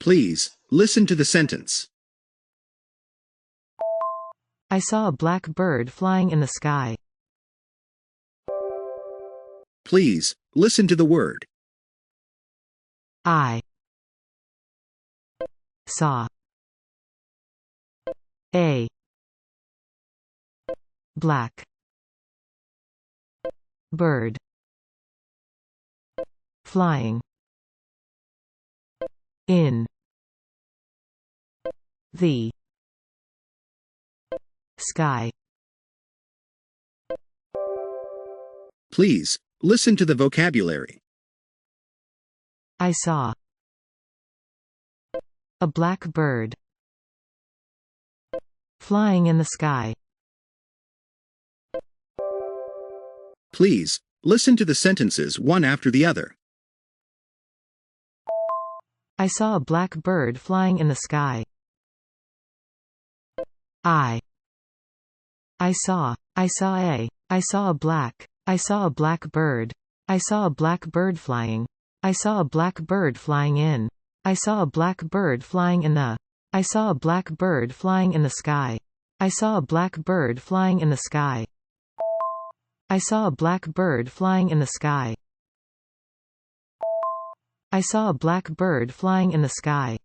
Please, listen to the sentence. I saw a black bird flying in the sky. Please, listen to the word. I saw a black bird flying in the sky. Please, listen to the vocabulary. I saw a black bird flying in the sky. Please, listen to the sentences one after the other. I saw a black bird flying in the sky. I saw a black bird. I saw a black bird flying. I saw a black bird flying in. I saw a black bird flying in the. I saw a black bird flying in the sky. I saw a black bird flying in the sky. I saw a black bird flying in the sky. I saw a black bird flying in the sky.